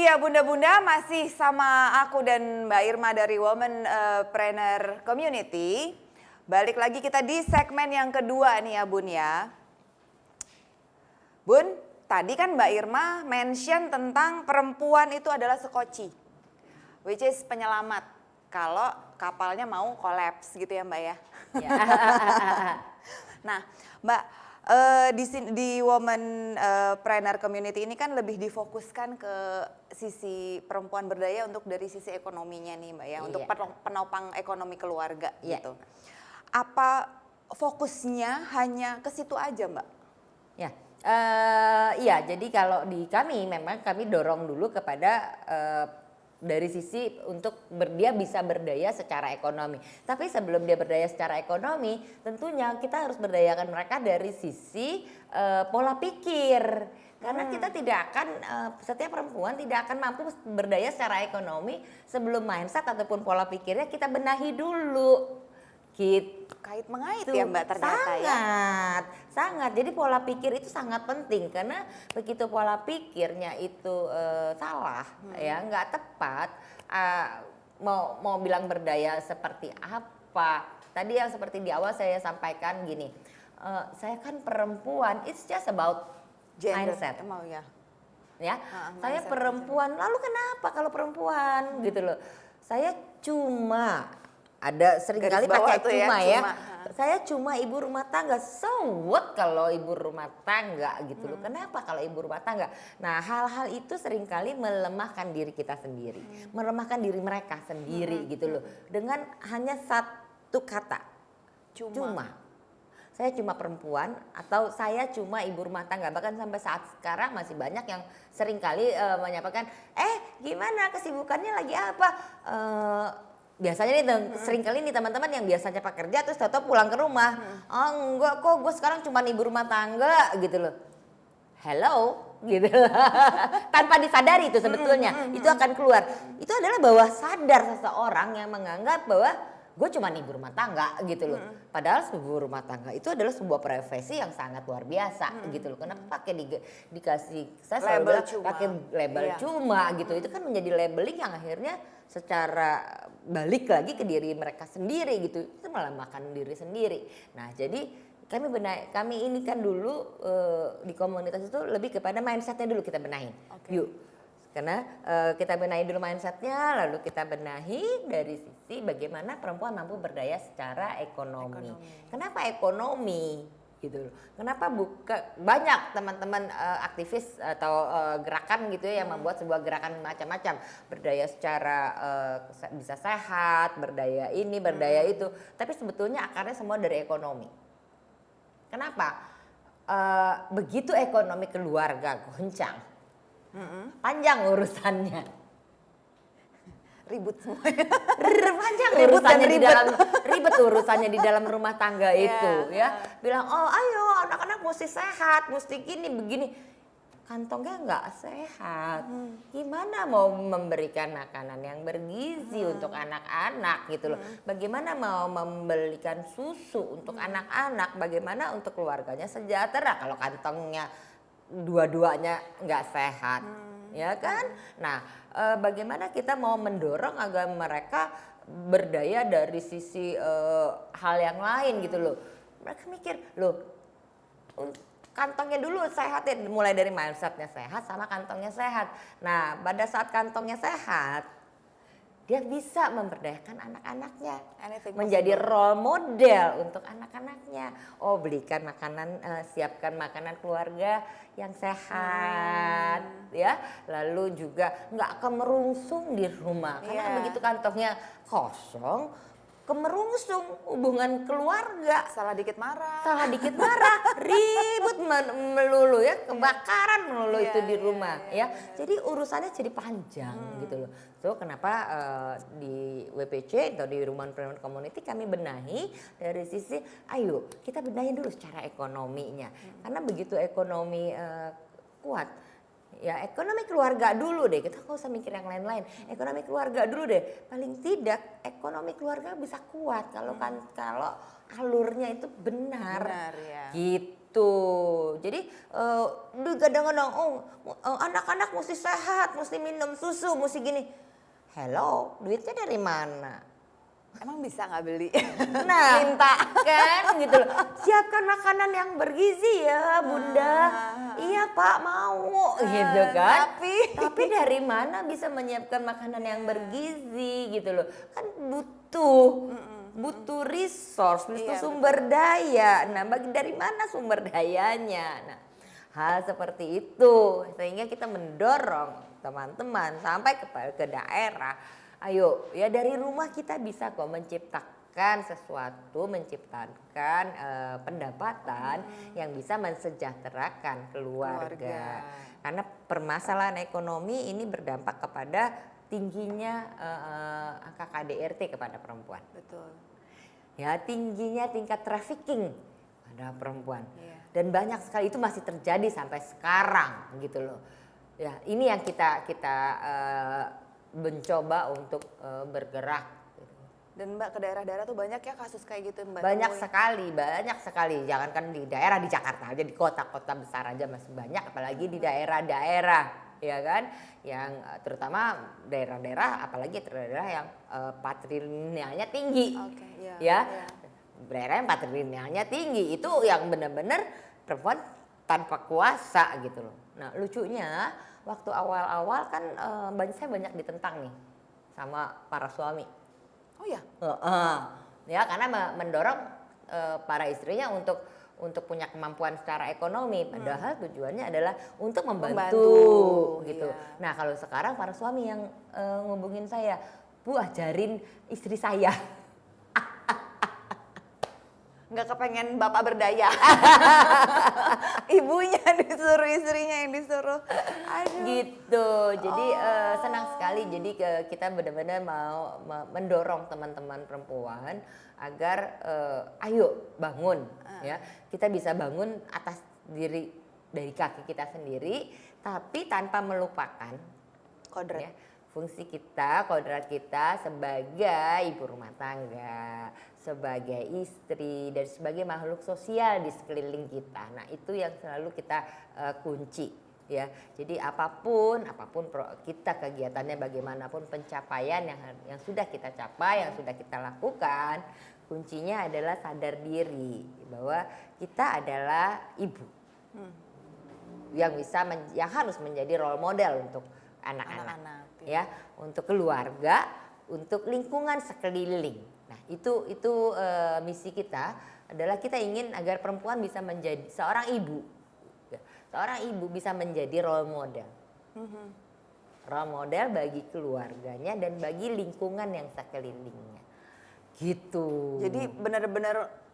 Iya bunda-bunda, masih sama aku dan Mbak Irma dari Womanpreneur Community. Balik lagi kita di segmen yang kedua nih ya Bun ya. Bun, tadi kan Mbak Irma mention tentang perempuan itu adalah sekoci, which is penyelamat kalau kapalnya mau kolaps gitu ya Mbak ya. Nah Mbak, di Womanpreneur Community ini kan lebih difokuskan ke sisi perempuan berdaya untuk dari sisi ekonominya nih Mbak ya, untuk penopang ekonomi keluarga gitu. Apa fokusnya hanya ke situ aja Mbak? Ya, iya. Jadi kalau di kami memang kami dorong dulu kepada dari sisi untuk dia bisa berdaya secara ekonomi. Tapi sebelum dia berdaya secara ekonomi, tentunya kita harus berdayakan mereka dari sisi pola pikir. Karena kita tidak akan, setiap perempuan tidak akan mampu berdaya secara ekonomi sebelum mindset ataupun pola pikirnya kita benahi dulu. Kait mengait ya Mbak ternyata ya. Sangat. Jadi pola pikir itu sangat penting karena begitu pola pikirnya itu salah, ya nggak tepat. Mau bilang berdaya seperti apa? Tadi yang seperti di awal saya sampaikan gini, saya kan perempuan, it's just about Gender, mindset. Ya, saya perempuan. Lalu kenapa kalau perempuan gitu loh? Saya cuma ada seringkali pakai cuma ya. Saya cuma ibu rumah tangga. So what kalau ibu rumah tangga gitu loh. Kenapa kalau ibu rumah tangga? Nah, hal-hal itu seringkali melemahkan diri kita sendiri. Melemahkan diri mereka sendiri gitu loh. Dengan hanya satu kata. Cuma. Saya cuma perempuan atau saya cuma ibu rumah tangga. Bahkan sampai saat sekarang masih banyak yang seringkali menyampaikan, gimana kesibukannya lagi apa? Biasanya nih seringkali nih teman-teman yang biasanya pekerja terus tahu pulang ke rumah. Oh enggak kok, gue sekarang cuma ibu rumah tangga gitu loh. Hello gitu. Tanpa disadari itu sebetulnya itu akan keluar. Itu adalah bawah sadar seseorang yang menganggap bahwa gue cuma ibu rumah tangga gitu loh. Padahal ibu rumah tangga itu adalah sebuah profesi yang sangat luar biasa gitu loh. Kenapa pakai dikasih saya selalu bilang pakai label cuma gitu. Itu kan menjadi labeling yang akhirnya secara balik lagi ke diri mereka sendiri gitu. Itu melemahkan diri sendiri. Nah, jadi kami ini kan dulu di komunitas itu lebih kepada mindsetnya dulu kita benahin. Yuk. Karena kita benahi dulu mindsetnya, lalu kita benahi dari sisi bagaimana perempuan mampu berdaya secara ekonomi. Kenapa ekonomi? Gitu loh. Kenapa banyak teman-teman aktivis atau gerakan gitu ya yang membuat sebuah gerakan macam-macam, berdaya secara bisa sehat, berdaya ini, berdaya itu, tapi sebetulnya akarnya semua dari ekonomi. Kenapa? Begitu ekonomi keluarga goncang, panjang urusannya. Ribut semuanya. Panjang urusannya ribet urusannya di dalam rumah tangga itu ya. Bilang ayo anak-anak mesti sehat, mesti gini begini. Kantongnya nggak sehat. Gimana mau memberikan makanan yang bergizi untuk anak-anak gitu loh. Bagaimana mau membelikan susu untuk anak-anak, bagaimana untuk keluarganya sejahtera kalau kantongnya dua-duanya nggak sehat. Ya kan? Nah, bagaimana kita mau mendorong agar mereka berdaya dari sisi hal yang lain gitu loh. Mereka mikir, loh kantongnya dulu sehat ya, mulai dari mindsetnya sehat sama kantongnya sehat. Nah, pada saat kantongnya sehat, dia bisa memberdayakan anak-anaknya, menjadi role model untuk anak-anaknya. Oh, belikan makanan, siapkan makanan keluarga yang sehat, ya. Lalu juga nggak kemerungsung di rumah, karena begitu kantongnya kosong, kemerungsung hubungan keluarga. Salah dikit marah, ribut melulu ya, kebakaran melulu itu di rumah ya. Jadi urusannya jadi panjang gitu loh. So kenapa di WPC atau di Womanpreneur Community kami benahi dari sisi ayo kita benahi dulu secara ekonominya. Karena begitu ekonomi kuat, ya ekonomi keluarga dulu deh, kita nggak usah mikir yang lain-lain. Ekonomi keluarga dulu deh, paling tidak ekonomi keluarga bisa kuat kalau alurnya itu benar. Ya. Gitu. gitu. Jadi kadang-kadang anak-anak mesti sehat, mesti minum susu, mesti gini. Hello, duitnya dari mana? Emang bisa nggak beli? Nah, minta kan gitu loh. Siapkan makanan yang bergizi ya, Bunda. Iya, Pak, mau gitu kan. Tapi dari mana bisa menyiapkan makanan yang bergizi gitu loh. Kan butuh resource, butuh sumber daya. Nah, dari mana sumber dayanya? Nah, hal seperti itu sehingga kita mendorong teman-teman sampai ke daerah. Ayo ya dari rumah kita bisa kok menciptakan sesuatu, menciptakan pendapatan yang bisa mensejahterakan keluarga. Karena permasalahan ekonomi ini berdampak kepada tingginya angka KDRT kepada perempuan. Betul. Ya tingginya tingkat trafficking pada perempuan. Dan banyak sekali itu masih terjadi sampai sekarang gitu loh. Ya ini yang kita mencoba untuk bergerak. Dan Mbak ke daerah-daerah tuh banyak ya kasus kayak gitu Mbak? Banyak sekali. Jangankan di daerah, di Jakarta aja, di kota-kota besar aja masih banyak. Apalagi di daerah-daerah, ya kan? Yang terutama daerah-daerah, apalagi daerah yang patrilinealnya tinggi. Daerah yang patrilinealnya tinggi itu yang benar-benar perempuan tanpa kuasa gitu loh. Nah lucunya waktu awal-awal kan saya banyak ditentang nih sama para suami. Oh ya? Ya karena mendorong para istrinya untuk punya kemampuan secara ekonomi. Padahal tujuannya adalah untuk membantu gitu. Iya. Nah kalau sekarang para suami yang ngubungin saya, Bu ajarin istri saya. Nggak kepengen bapak berdaya. Ibunya disuruh, istrinya yang disuruh. Aduh. Gitu. Jadi senang sekali. Jadi kita benar-benar mau mendorong teman-teman perempuan agar ayo bangun ya. Kita bisa bangun atas diri dari kaki kita sendiri tapi tanpa melupakan kodrat. Ya, fungsi kita, kodrat kita sebagai ibu rumah tangga, sebagai istri dan sebagai makhluk sosial di sekeliling kita. Nah, itu yang selalu kita kunci ya. Jadi apapun kita kegiatannya bagaimanapun pencapaian yang sudah kita capai, yang sudah kita lakukan, kuncinya adalah sadar diri bahwa kita adalah ibu. Yang harus menjadi role model untuk anak-anak. Ya, untuk keluarga, untuk lingkungan sekeliling. Nah, itu misi kita adalah kita ingin agar perempuan bisa menjadi seorang ibu. Seorang ibu bisa menjadi role model. Role model bagi keluarganya dan bagi lingkungan yang sekelilingnya. Gitu. Jadi benar-benar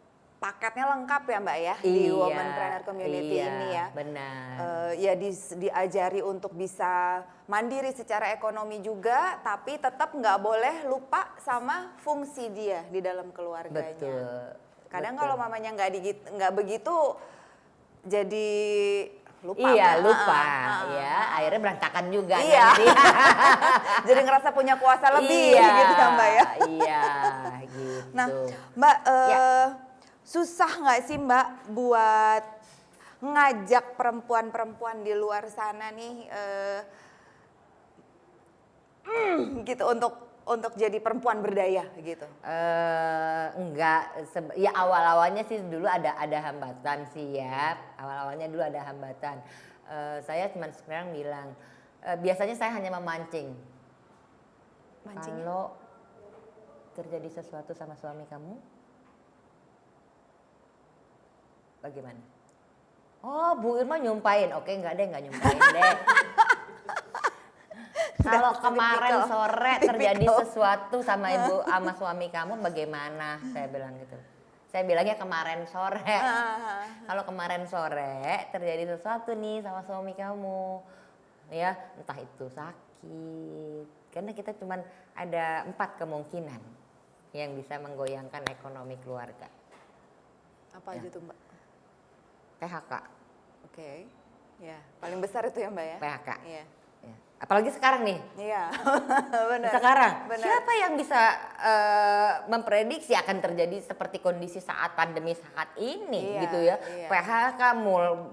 paketnya lengkap ya Mbak ya di Womanpreneur Community ini ya. Benar. Ya diajari untuk bisa mandiri secara ekonomi juga, tapi tetap nggak boleh lupa sama fungsi dia di dalam keluarganya. Betul. Kadang kalau mamanya nggak begitu, jadi lupa. Iya lupa, ya akhirnya berantakan juga. Iya. Nanti. Jadi ngerasa punya kuasa lebih gitu ya Mbak ya. Iya gitu. Nah Mbak. Susah nggak sih Mbak buat ngajak perempuan-perempuan di luar sana nih gitu untuk jadi perempuan berdaya gitu? Enggak, ya awal-awalnya sih dulu ada hambatan sih ya. Awal-awalnya dulu ada hambatan. Saya cuma sekarang bilang, biasanya saya hanya memancing. Kalau terjadi sesuatu sama suami kamu, bagaimana? Oh, Bu Irma nyumpain. Oke, enggak nyumpain deh. Kalau kemarin sore terjadi sesuatu sama suami kamu bagaimana? Saya bilang gitu. Saya bilangnya kemarin sore. Kalau kemarin sore terjadi sesuatu nih sama suami kamu. Ya, entah itu sakit. Karena kita cuman ada 4 kemungkinan yang bisa menggoyangkan ekonomi keluarga. Apa aja tuh Mbak? PHK. Oke. Ya, paling besar itu ya Mbak ya? PHK. Iya. Ya. Apalagi sekarang nih. Iya, benar. Sekarang, benar. siapa yang bisa memprediksi akan terjadi seperti kondisi saat pandemi saat ini, Iya, gitu ya? iya. PHK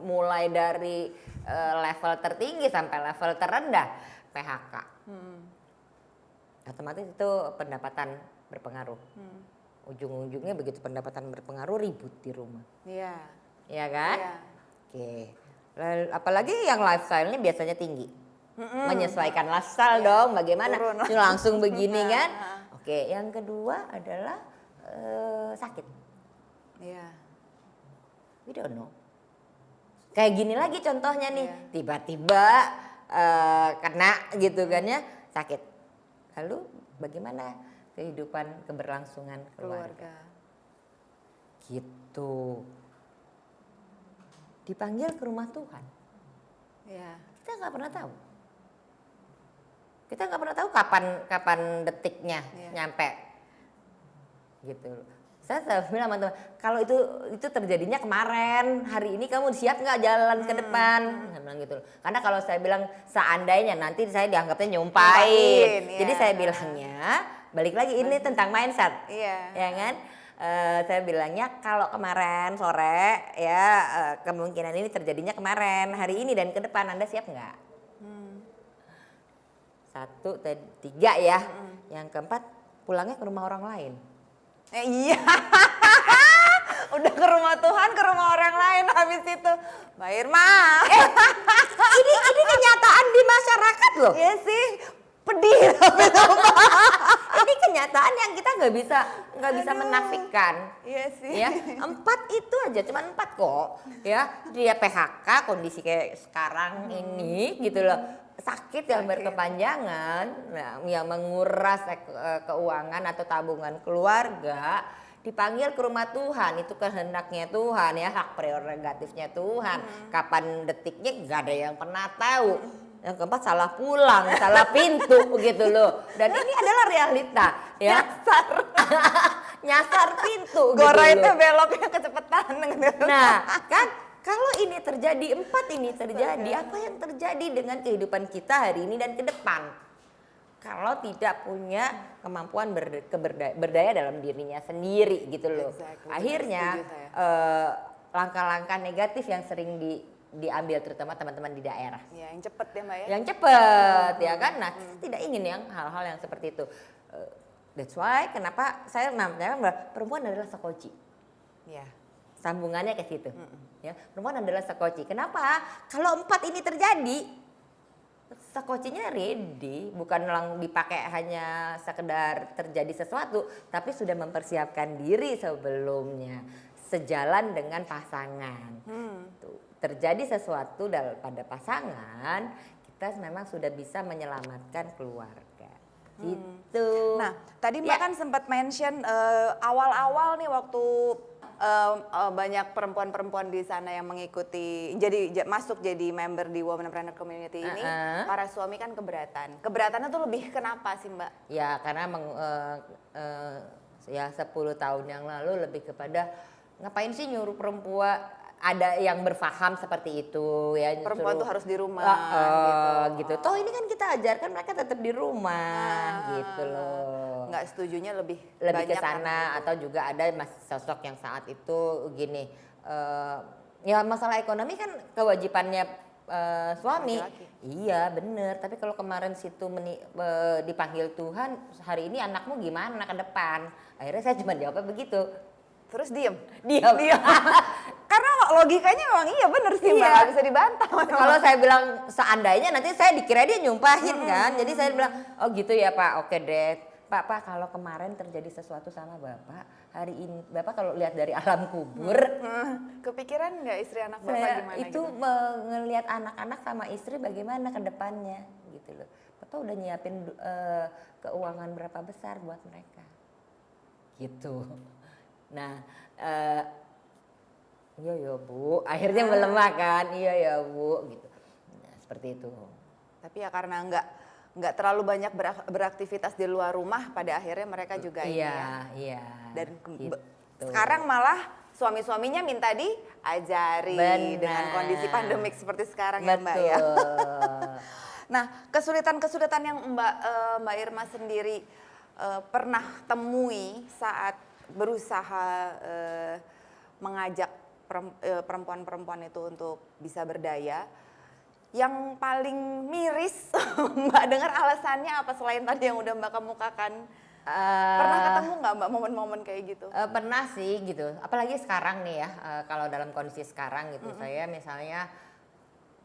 mulai dari level tertinggi sampai level terendah, PHK. Otomatis itu pendapatan berpengaruh. Ujung-ujungnya begitu pendapatan berpengaruh, ribut di rumah. Iya. Iya kan? Iya. Oke. Apalagi yang lifestyle-nya biasanya tinggi. Menyesuaikan lifestyle dong, bagaimana? Turun. Langsung begini kan? Oke, yang kedua adalah sakit. Iya. We don't know. Kayak gini lagi contohnya nih, Iya. tiba-tiba kena gitu kan ya, sakit. Lalu bagaimana kehidupan keberlangsungan keluarga? Gitu. Dipanggil ke rumah Tuhan. Iya. Kita nggak pernah tahu. Kita nggak pernah tahu kapan detiknya nyampe. Gitu. Saya selalu bilang sama teman, kalau itu terjadinya kemarin, hari ini kamu siap nggak jalan ke depan? Saya bilang gitu. Karena kalau saya bilang seandainya nanti saya dianggapnya nyumpain. Jadi saya bilangnya balik lagi ini tentang mindset. Iya. Ya kan? Saya bilangnya kalau kemarin sore ya kemungkinan ini terjadinya kemarin, hari ini dan ke depan Anda siap nggak? 1, 3 ya. Yang keempat pulangnya ke rumah orang lain. Iya. Udah ke rumah Tuhan, ke rumah orang lain habis itu. Mbak Irma. Ini kenyataan di masyarakat loh. Iya sih. Pedih tapi Ini kenyataan yang kita nggak bisa menafikan. Iya sih. Ya, 4 itu aja, cuma 4 kok. Ya, dia PHK kondisi kayak sekarang ini gitu loh. Sakit yang berkepanjangan, nah, yang menguras keuangan atau tabungan keluarga, dipanggil ke rumah Tuhan, itu kehendaknya Tuhan ya, hak prerogatifnya Tuhan. Kapan detiknya nggak ada yang pernah tahu. Yang keempat salah pulang, salah pintu begitu loh. Dan ini adalah realita ya. Nyasar pintu. Gora gitu itu loh. beloknya kecepatan. Nah kan kalau ini terjadi, 4 ini terjadi, apa yang terjadi dengan kehidupan kita hari ini dan ke depan? Kalau tidak punya kemampuan berdaya dalam dirinya sendiri gitu loh. Exactly. Akhirnya langkah-langkah negatif yang sering diambil terutama teman-teman di daerah. Ya, yang cepet ya Mbak ya. Yang cepet ya kan. Nah kita tidak ingin yang hal-hal yang seperti itu. That's why kenapa saya mengatakan bahwa perempuan adalah sekoci. Iya. Sambungannya ke situ. Ya, perempuan adalah sekoci. Kenapa? Kalau 4 ini terjadi, sekocinya ready, bukan dipakai hanya sekedar terjadi sesuatu, tapi sudah mempersiapkan diri sebelumnya, sejalan dengan pasangan. Tuh, terjadi sesuatu pada pasangan, kita memang sudah bisa menyelamatkan keluarga. Gitu. Nah, tadi Mbak kan sempat mention awal-awal nih waktu banyak perempuan-perempuan di sana yang mengikuti masuk jadi member di Women Entrepreneur Community ini, para suami kan keberatan. Keberatannya tuh lebih kenapa sih Mbak? Ya karena ya 10 tahun yang lalu lebih kepada ngapain sih nyuruh perempuan, ada yang berpaham seperti itu ya, perempuan tuh harus di rumah gitu. Toh ini kan kita ajarkan mereka tetap di rumah gitu loh. Nggak setujunya lebih ke banyak sana atau juga ada sosok yang saat itu gini ya masalah ekonomi kan kewajibannya suami. Laki-laki. Iya bener, tapi kalau kemarin situ dipanggil Tuhan, hari ini anakmu gimana ke depan, akhirnya saya cuma jawabnya begitu. Terus diem. Karena logikanya memang iya bener sih Mbak, nggak bisa dibantah. Kalau saya bilang seandainya nanti saya dikira dia nyumpahin kan, jadi saya bilang oh gitu ya Pak, oke deh Pak kalau kemarin terjadi sesuatu sama Bapak, hari ini Bapak kalau lihat dari alam kubur, kepikiran nggak istri anak Bapak saya gimana? itu gitu? ngelihat anak-anak sama istri bagaimana ke depannya gitu loh. Bapak udah nyiapin keuangan berapa besar buat mereka, gitu. Nah, iya ya Bu, akhirnya melemah kan, iya ya Bu, gitu. Nah, seperti itu. Tapi ya karena nggak terlalu banyak beraktivitas di luar rumah, pada akhirnya mereka juga Iya. Dan gitu. sekarang malah suami-suaminya minta diajari dengan kondisi pandemik seperti sekarang ya Mbak ya. Nah, kesulitan-kesulitan yang Mbak Irma sendiri pernah temui saat berusaha mengajak perempuan-perempuan itu untuk bisa berdaya, yang paling miris Mbak dengar alasannya apa selain tadi yang udah Mbak kemukakan? Pernah ketemu nggak Mbak momen-momen kayak gitu? Pernah sih gitu, apalagi sekarang nih ya, kalau dalam kondisi sekarang gitu, saya misalnya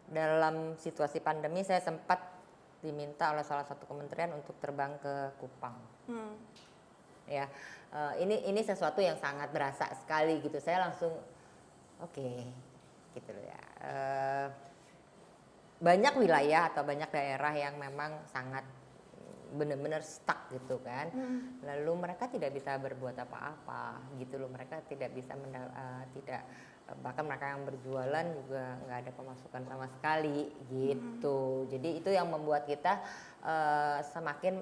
dalam situasi pandemi saya sempat diminta oleh salah satu kementerian untuk terbang ke Kupang. Ya, ini sesuatu yang sangat berasa sekali gitu. Saya langsung oke, gitu loh ya. Banyak wilayah atau banyak daerah yang memang sangat benar-benar stuck gitu kan. Lalu mereka tidak bisa berbuat apa-apa gitu loh. Mereka tidak bisa bahkan mereka yang berjualan juga nggak ada pemasukan sama sekali gitu. Jadi itu yang membuat kita semakin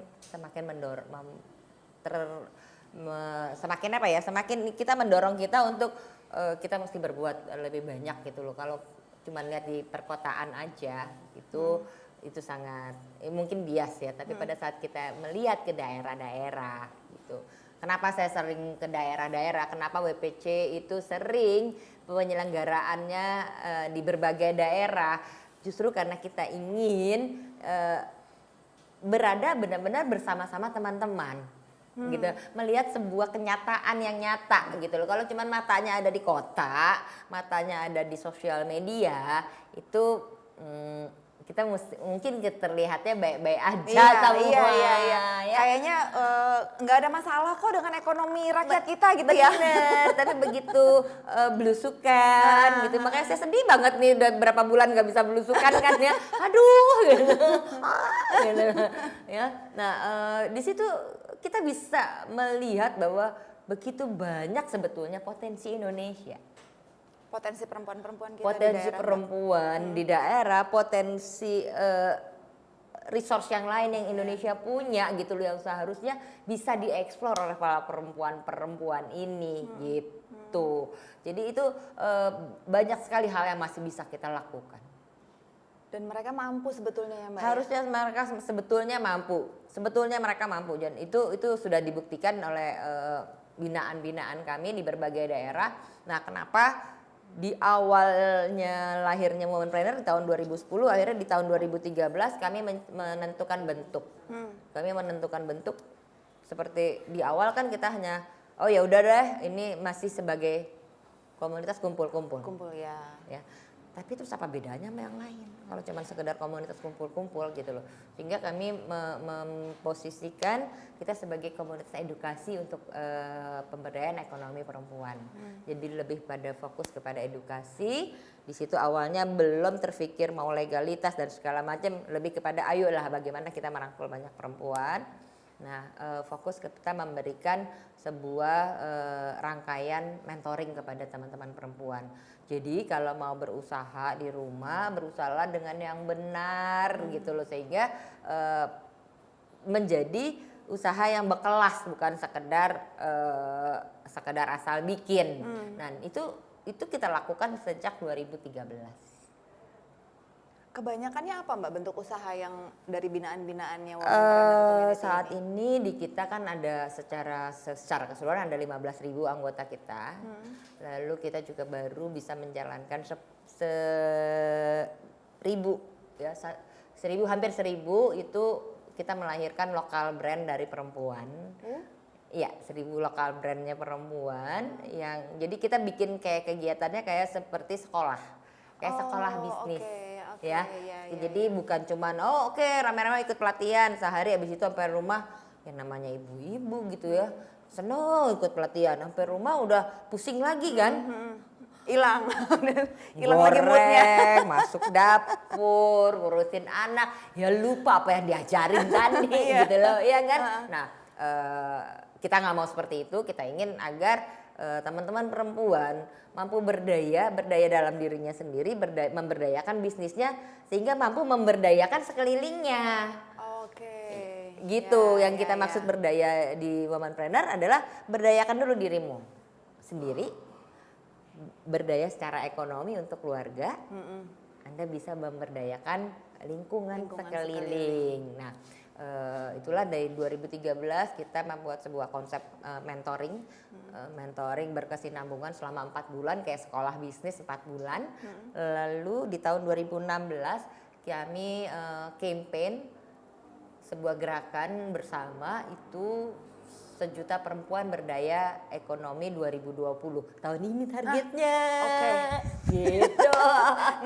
semakin apa ya? Semakin kita mendorong kita untuk kita mesti berbuat lebih banyak gitu loh. Kalau cuma lihat di perkotaan aja gitu. Itu sangat mungkin bias ya, tapi pada saat kita melihat ke daerah-daerah gitu. Kenapa saya sering ke daerah-daerah? Kenapa WPC itu sering penyelenggaraannya di berbagai daerah? Justru karena kita ingin berada benar-benar bersama-sama teman-teman. Gitu, melihat sebuah kenyataan yang nyata gitu loh. Kalau cuman matanya ada di kota, matanya ada di sosial media, itu kita mungkin terlihatnya baik-baik aja semua. Iya. Ya. Kayaknya nggak ada masalah kok dengan ekonomi rakyat kita gitu ya. Bener, tapi begitu belusukan gitu. Makanya saya sedih banget nih udah berapa bulan nggak bisa belusukan kan ya. Aduh gitu. Gitu. Ya. Nah, di situ kita bisa melihat bahwa begitu banyak sebetulnya potensi Indonesia. Potensi perempuan-perempuan kita potensi di daerah. perempuan di daerah, potensi resource yang lain yang Indonesia punya gitu loh, yang seharusnya bisa dieksplor oleh para perempuan-perempuan ini gitu. Jadi itu banyak sekali hal yang masih bisa kita lakukan. Dan mereka mampu sebetulnya ya Mbak? Harusnya mereka sebetulnya mereka mampu, dan itu sudah dibuktikan oleh binaan-binaan kami di berbagai daerah. Nah, kenapa di awalnya lahirnya Womenpreneur di tahun 2010, akhirnya di tahun 2013 kami menentukan bentuk. Kami menentukan bentuk seperti di awal kan kita hanya oh ya udah deh ini masih sebagai komunitas kumpul-kumpul. Kumpul ya. Tapi terus apa bedanya sama yang lain kalau cuma sekedar komunitas kumpul-kumpul gitu loh. Sehingga kami memposisikan kita sebagai komunitas edukasi untuk pemberdayaan ekonomi perempuan. Jadi lebih pada fokus kepada edukasi. Di situ awalnya belum terfikir mau legalitas dan segala macam, lebih kepada ayolah bagaimana kita merangkul banyak perempuan. Nah, fokus kita memberikan sebuah rangkaian mentoring kepada teman-teman perempuan. Jadi kalau mau berusaha di rumah, berusahalah dengan yang benar gitu loh, sehingga menjadi usaha yang berkelas, bukan sekedar asal bikin. Nah, itu kita lakukan sejak 2013. Kebanyakannya apa Mbak bentuk usaha yang dari binaan-binaannya Womenpreneur Community saat ini di kita kan ada secara keseluruhan ada 15.000 anggota kita. Lalu kita juga baru bisa menjalankan 1.000 ya, 1.000 hampir 1.000 itu kita melahirkan lokal brand dari perempuan. Iya, 1.000 lokal brandnya perempuan yang jadi kita bikin kayak kegiatannya kayak seperti sekolah. Kayak sekolah bisnis. Ya. Jadi bukan cuman rame-rame ikut pelatihan sehari habis itu sampai rumah yang namanya ibu-ibu gitu ya. Seneng ikut pelatihan sampai rumah udah pusing lagi kan. Hilang lagi moodnya. Masuk dapur, ngurusin anak, ya lupa apa yang diajarin tadi gitu loh, ya kan? Nah, kita nggak mau seperti itu. Kita ingin agar teman-teman perempuan mampu berdaya dalam dirinya sendiri, memberdayakan bisnisnya sehingga mampu memberdayakan sekelilingnya. Gitu, yang kita maksud berdaya di Womenpreneur adalah berdayakan dulu dirimu sendiri, berdaya secara ekonomi untuk keluarga. Anda bisa memberdayakan lingkungan sekeliling. Nah, itulah dari 2013 kita membuat sebuah konsep mentoring, mentoring berkesinambungan selama 4 bulan kayak sekolah bisnis 4 bulan. Lalu di tahun 2016 kami campaign sebuah gerakan bersama itu 1 juta perempuan berdaya ekonomi 2020. Tahun ini targetnya. Oke. Gitu.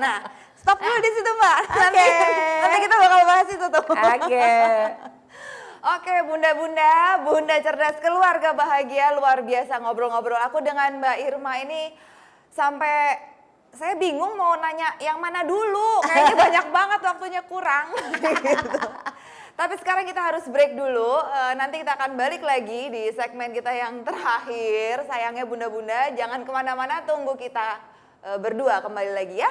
Nah, stop dulu di situ, Mbak. Nanti kita bakal bahas itu tuh. Oke, bunda-bunda, bunda cerdas keluarga bahagia, luar biasa ngobrol-ngobrol aku dengan Mbak Irma ini sampai saya bingung mau nanya yang mana dulu. Kayaknya banyak banget, waktunya kurang. Gitu. Tapi sekarang kita harus break dulu, nanti kita akan balik lagi di segmen kita yang terakhir. Sayangnya bunda-bunda jangan kemana-mana, tunggu kita berdua kembali lagi ya.